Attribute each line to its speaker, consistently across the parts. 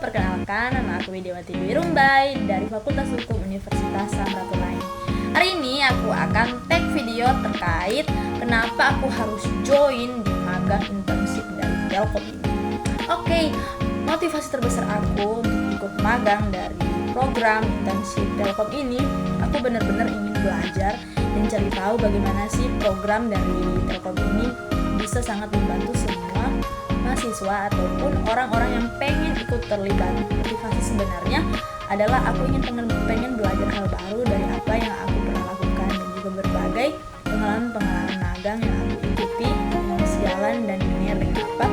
Speaker 1: perkenalkan, nama aku Widiawati Dwi Rumbai dari Fakultas Hukum Universitas Samratulangi. Hari ini aku akan tag video terkait kenapa aku harus join di magang internship dari Telkom ini. Oke, motivasi terbesar aku untuk ikut magang dari program internship Telkom ini, aku benar-benar ingin belajar dan cari tahu bagaimana sih program dari Telkom ini bisa sangat membantu semua mahasiswa ataupun orang-orang yang pengen ikut terlibat. Motivasi sebenarnya adalah aku pengen belajar hal baru dari apa yang aku pernah lakukan dan juga berbagai pengalaman magang yang aku ikuti yang sejalan dan linear dengan apa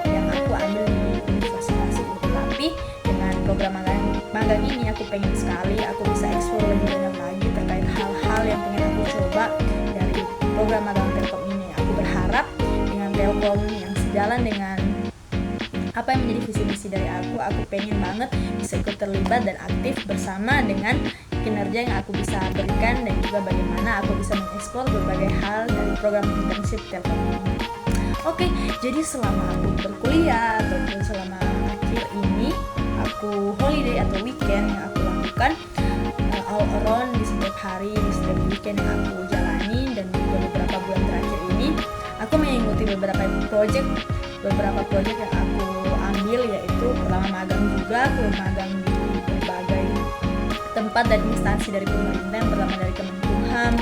Speaker 1: yang aku ambil di universitas ini. Tapi dengan program magang ini aku pengen sekali aku bisa explore lebih banyak lagi terkait hal-hal yang pengen aku coba dari program magang Telkom ini. Aku berharap dengan Telkom yang sejalan dengan apa yang menjadi visi misi dari aku pengen banget bisa ikut terlibat dan aktif bersama dengan kinerja yang aku bisa berikan dan juga bagaimana aku bisa mengeksplor berbagai hal dari program internship Telkom ini. Oke, jadi selama aku berkuliah ataupun selama akhir ini aku holiday atau weekend yang aku lakukan all around di setiap hari, di setiap weekend yang aku jalani dan juga beberapa bulan terakhir ini aku mengikuti beberapa project yang aku ambil, yaitu pertama magang juga, aku magang di berbagai tempat dan instansi dari pemerintah. Yang pertama dari Kemenkumham,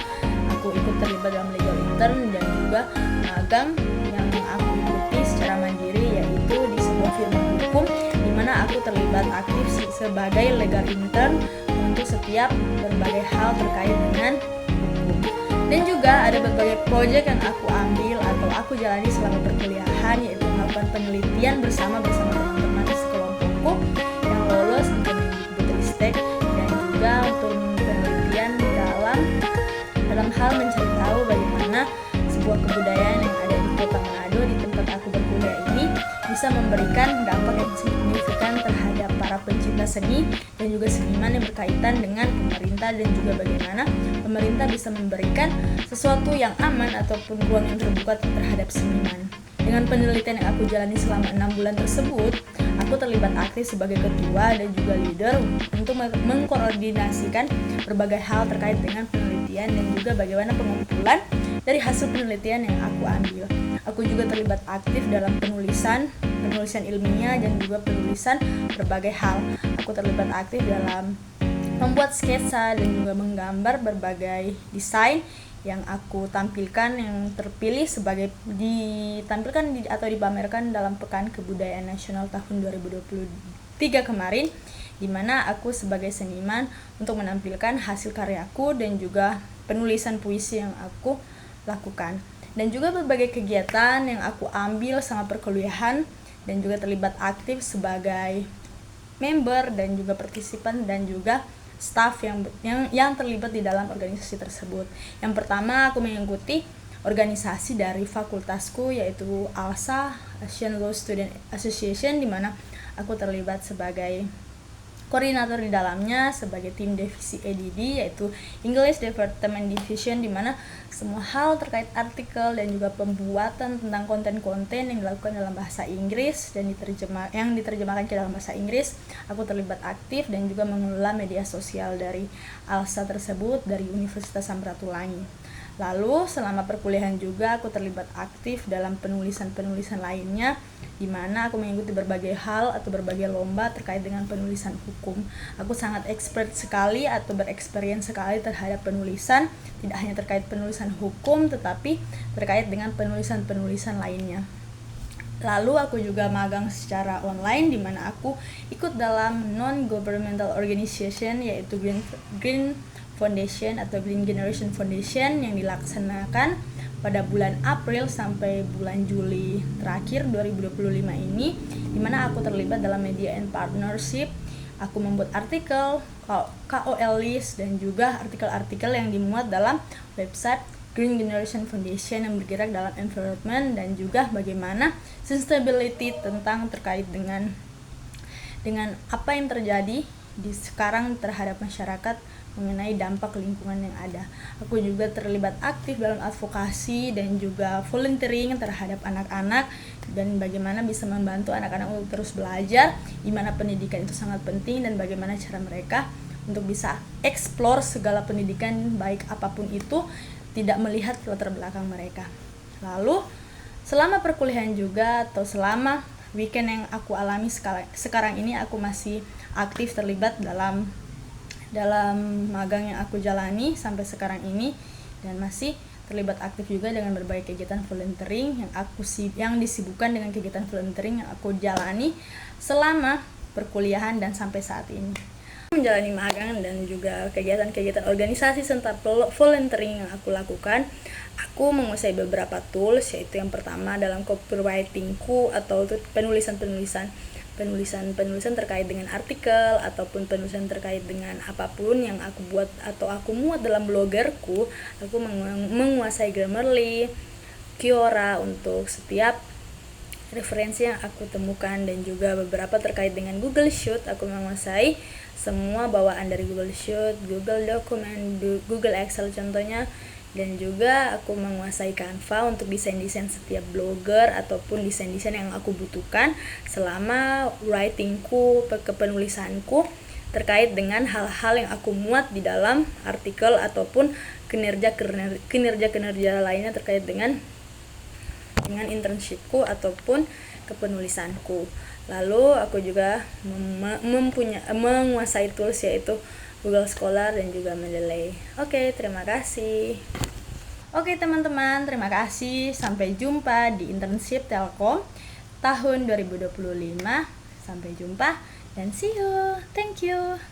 Speaker 1: aku ikut terlibat dalam legal intern dan juga magang yang aku ikuti secara mandiri, yaitu di sebuah firma hukum di mana aku terlibat aktif sebagai legal intern untuk setiap berbagai hal terkait dengan hukum. Dan juga ada berbagai proyek yang aku ambil atau aku jalani selama perkuliahan, yaitu melakukan penelitian bersama teman-teman di sekelompokku yang lolos di Kemendikbudristek dan juga untuk penelitian dalam hal mencari tahu bagaimana sebuah kebudayaan yang ada di Kota Manado di tempat aku berkuliah ini bisa memberikan dampak yang signifikan terhadap para pencinta seni dan juga seniman yang berkaitan dengan pemerintah, dan juga bagaimana pemerintah bisa memberikan sesuatu yang aman ataupun ruang yang terbuka terhadap seniman. Dengan penelitian yang aku jalani selama 6 bulan tersebut, aku terlibat aktif sebagai ketua dan juga leader untuk mengkoordinasikan berbagai hal terkait dengan penelitian dan juga bagaimana pengumpulan dari hasil penelitian yang aku ambil. Aku juga terlibat aktif dalam penulisan ilmiah dan juga penulisan berbagai hal. Aku terlibat aktif dalam membuat sketsa dan juga menggambar berbagai desain yang aku tampilkan, yang terpilih sebagai ditampilkan atau dipamerkan dalam Pekan Kebudayaan Nasional tahun 2023 kemarin, di mana aku sebagai seniman untuk menampilkan hasil karyaku dan juga penulisan puisi yang aku lakukan. Dan juga berbagai kegiatan yang aku ambil selama perkuliahan dan juga terlibat aktif sebagai member dan juga partisipan dan juga staff yang terlibat di dalam organisasi tersebut. Yang pertama aku mengikuti organisasi dari fakultasku, yaitu ALSA, Asian Law Student Association, di mana aku terlibat sebagai koordinator di dalamnya sebagai tim divisi EDD, yaitu English Department Division, di mana semua hal terkait artikel dan juga pembuatan tentang konten-konten yang dilakukan dalam bahasa Inggris dan diterjemahkan ke dalam bahasa Inggris, aku terlibat aktif dan juga mengelola media sosial dari ALSA tersebut dari Universitas Samratulangi. Lalu selama perkuliahan juga aku terlibat aktif dalam penulisan lainnya, di mana aku mengikuti berbagai hal atau berbagai lomba terkait dengan penulisan hukum. Aku sangat expert sekali atau berexperience sekali terhadap penulisan, tidak hanya terkait penulisan hukum tetapi terkait dengan penulisan lainnya. Lalu aku juga magang secara online, di mana aku ikut dalam non-governmental organization, yaitu Green Foundation atau Green Generation Foundation, yang dilaksanakan pada bulan April sampai bulan Juli terakhir 2025 ini, di mana aku terlibat dalam media and partnership. Aku membuat artikel, KOL list, dan juga artikel-artikel yang dimuat dalam website Green Generation Foundation yang bergerak dalam environment dan juga bagaimana sustainability tentang terkait dengan apa yang terjadi di sekarang terhadap masyarakat mengenai dampak lingkungan yang ada. Aku juga terlibat aktif dalam advokasi dan juga volunteering terhadap anak-anak, dan bagaimana bisa membantu anak-anak untuk terus belajar, di mana pendidikan itu sangat penting, dan bagaimana cara mereka untuk bisa eksplor segala pendidikan baik apapun itu, tidak melihat latar belakang mereka. Lalu selama perkuliahan juga, atau selama weekend yang aku alami sekarang ini, aku masih aktif terlibat dalam magang yang aku jalani sampai sekarang ini, dan masih terlibat aktif juga dengan berbagai kegiatan volunteering yang disibukkan dengan kegiatan volunteering yang aku jalani selama perkuliahan dan sampai saat ini. Menjalani magang dan juga kegiatan-kegiatan organisasi serta volunteering yang aku lakukan, aku menguasai beberapa tools, yaitu yang pertama dalam copywritingku atau penulisan terkait dengan artikel ataupun penulisan terkait dengan apapun yang aku buat atau aku muat dalam bloggerku. Aku menguasai Grammarly, Quora untuk setiap referensi yang aku temukan, dan juga beberapa terkait dengan Google Sheet. Aku menguasai semua bawaan dari Google Sheet, Google Document, Google Excel contohnya, dan juga aku menguasai Canva untuk desain-desain setiap blogger ataupun desain-desain yang aku butuhkan selama writingku, kepenulisanku terkait dengan hal-hal yang aku muat di dalam artikel ataupun kinerja lainnya terkait dengan internshipku ataupun kepenulisanku. Lalu aku juga menguasai tools yaitu Google Scholar dan juga Mendeley. Oke, terima kasih. Oke teman-teman, terima kasih. Sampai jumpa di internship Telkom tahun 2025. Sampai jumpa dan see you. Thank you.